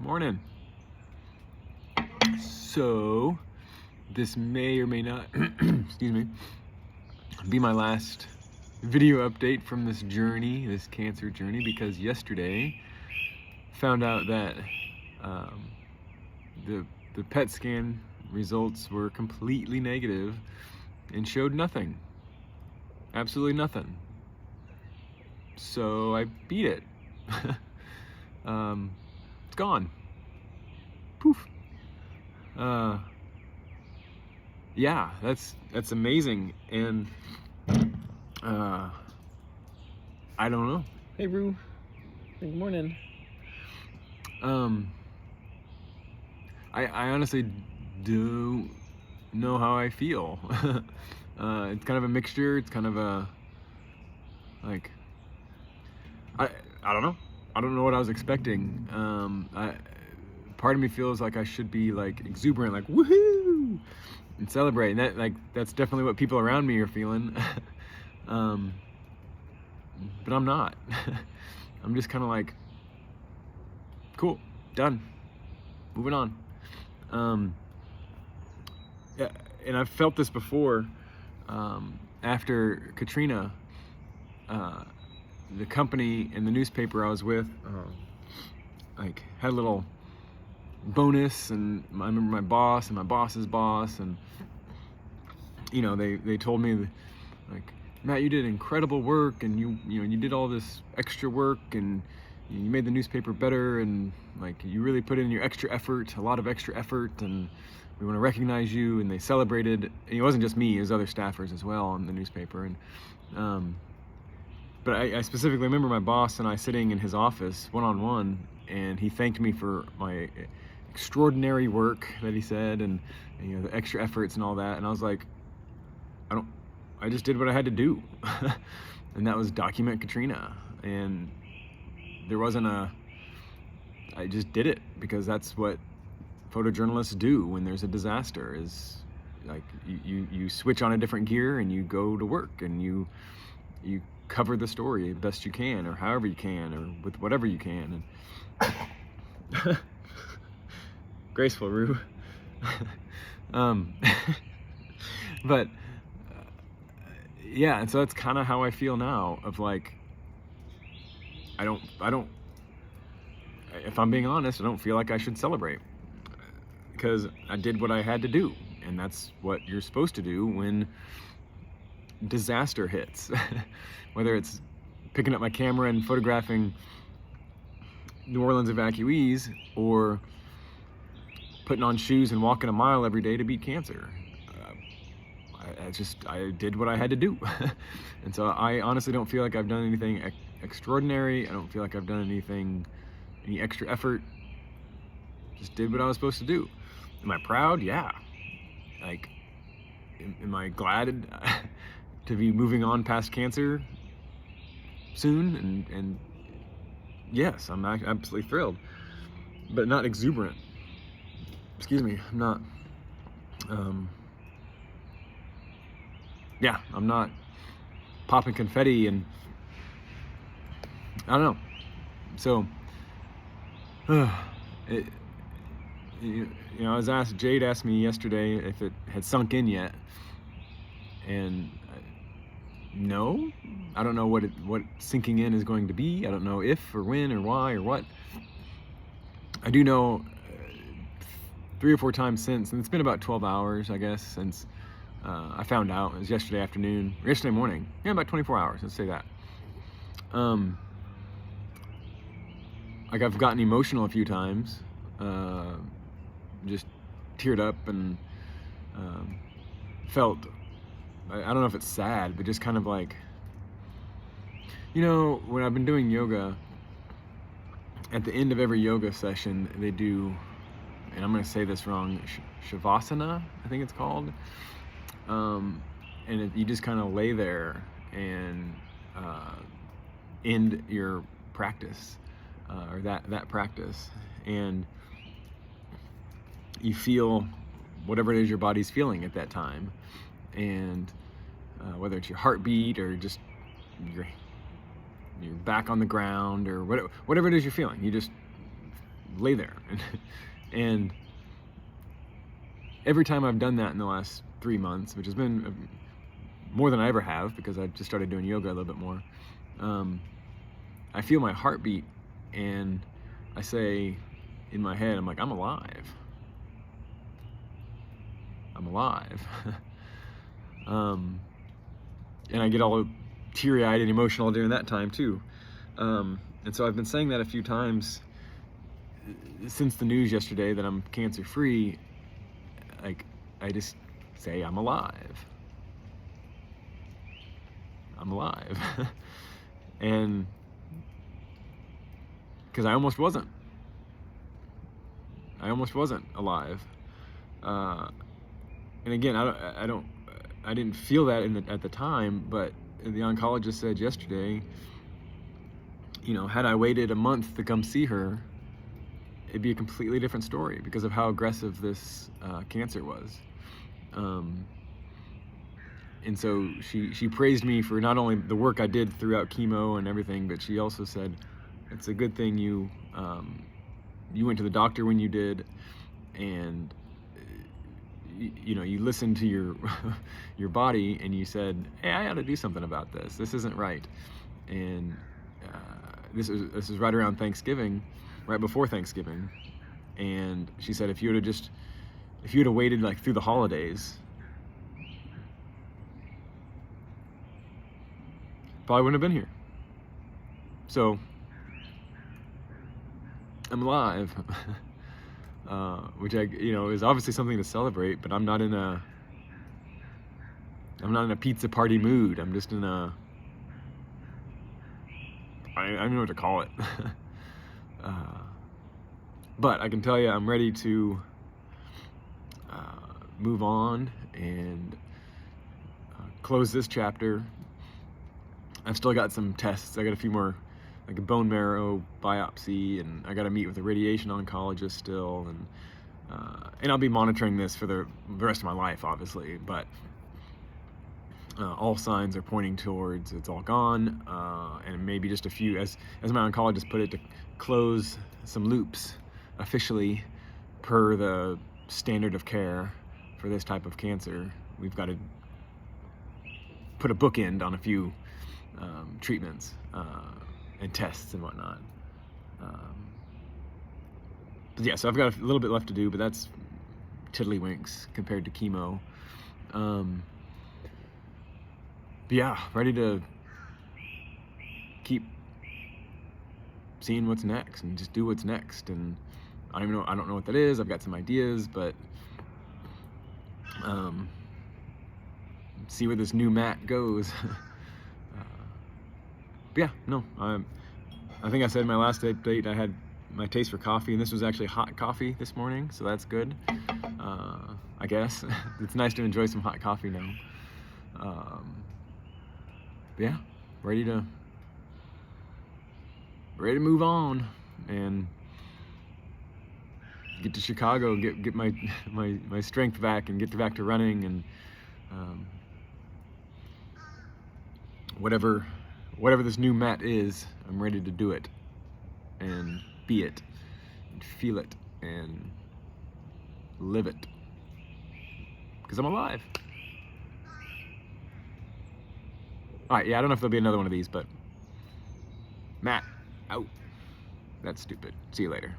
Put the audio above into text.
Morning. So, this may or may not, excuse me, be my last video update from this journey, this cancer journey, because yesterday found out that the PET scan results were completely negative and showed nothing, absolutely nothing. So I beat it. It's gone. Poof. Yeah, that's amazing, and I don't know. Hey, Rue. Good morning. I honestly do know how I feel. It's kind of a mixture. It's kind of a like I don't know. I don't know what I was expecting. Part of me feels like I should be like exuberant, like woohoo, and celebrate. And that's definitely what people around me are feeling. But I'm not. I'm just kind of like, cool, done, moving on. Yeah, and I've felt this before. After Katrina, the company and the newspaper I was with, like had a little bonus, and I remember my boss and my boss's boss, and you know they told me like, Matt, you did incredible work, and you did all this extra work, and you made the newspaper better, and like you really put in your extra effort, a lot of extra effort, and we want to recognize you. And they celebrated. And it wasn't just me; it was other staffers as well on the newspaper. And but I specifically remember my boss and I sitting in his office one-on-one, and he thanked me for my extraordinary work that he said, and the extra efforts and all that. And I was like, I just did what I had to do. And that was document Katrina. And there wasn't I just did it because that's what photojournalists do when there's a disaster, is like you switch on a different gear and you go to work, and you cover the story the best you can, or however you can, or with whatever you can. And graceful, Rue. But yeah, and so that's kind of how I feel now, of like, I don't, if I'm being honest, I don't feel like I should celebrate, because I did what I had to do, and that's what you're supposed to do when disaster hits. Whether it's picking up my camera and photographing New Orleans evacuees, or putting on shoes and walking a mile every day to beat cancer. I did what I had to do. And so I honestly don't feel like I've done anything extraordinary. I don't feel like I've done any extra effort. Just did what I was supposed to do. Am I proud? Yeah. Like, am I glad to be moving on past cancer soon? And yes, I'm absolutely thrilled, but not exuberant. Excuse me, I'm not, yeah, I'm not popping confetti, and I don't know. So, I was asked, Jade asked me yesterday if it had sunk in yet, and no, I don't know what sinking in is going to be. I don't know if or when or why or what. I do know 3 or 4 times since, and it's been about 12 hours, I guess, since I found out. It was yesterday afternoon, or yesterday morning. Yeah, about 24 hours, let's say that. Like, I've gotten emotional a few times, just teared up, and felt, I don't know if it's sad, but just kind of like, when I've been doing yoga, at the end of every yoga session, they do, and I'm going to say this wrong, Shavasana, I think it's called. And you just kind of lay there and end your practice, or that practice, and you feel whatever it is your body's feeling at that time, and whether it's your heartbeat or just your back on the ground, or whatever it is you're feeling, you just lay there. And every time I've done that in the last 3 months, which has been more than I ever have because I just started doing yoga a little bit more, I feel my heartbeat, and I say in my head, I'm like, I'm alive. I'm alive. And I get all teary-eyed and emotional during that time too. And so I've been saying that a few times since the news yesterday that I'm cancer-free. Like, I just say I'm alive. I'm alive. And because I almost wasn't alive. And again, I didn't feel that at the time, but the oncologist said yesterday, had I waited a month to come see her, it'd be a completely different story because of how aggressive this cancer was. And so she praised me for not only the work I did throughout chemo and everything, but she also said, it's a good thing you went to the doctor when you did, and you listened to your body, and you said, hey, I ought to do something about this. This isn't right. And this is right around Thanksgiving, right before Thanksgiving. And she said, if you would have waited like through the holidays, probably wouldn't have been here. So I'm alive. Which is obviously something to celebrate, but I'm not in a pizza party mood. I'm just in a, I don't know what to call it. But I can tell you, I'm ready to move on and close this chapter. I've still got some tests. I got a few more, like a bone marrow biopsy, and I got to meet with a radiation oncologist still, and I'll be monitoring this for the rest of my life, obviously. But all signs are pointing towards it's all gone, and maybe just a few, as my oncologist put it, to close some loops officially per the standard of care for this type of cancer. We've got to put a bookend on a few treatments and tests and whatnot. But yeah, so I've got a little bit left to do, but that's tiddlywinks compared to chemo. But yeah, ready to keep seeing what's next and just do what's next. And I don't know what that is. I've got some ideas, but see where this new mat goes. But yeah, no, I think I said in my last update I had my taste for coffee, and this was actually hot coffee this morning, so that's good. I guess it's nice to enjoy some hot coffee now. Yeah, ready to move on and get to Chicago, get my strength back, and get back to running, and whatever this new mat is, I'm ready to do it and be it and feel it and live it, because I'm alive. All right, yeah, I don't know if there'll be another one of these, but Matt out. That's stupid. See you later.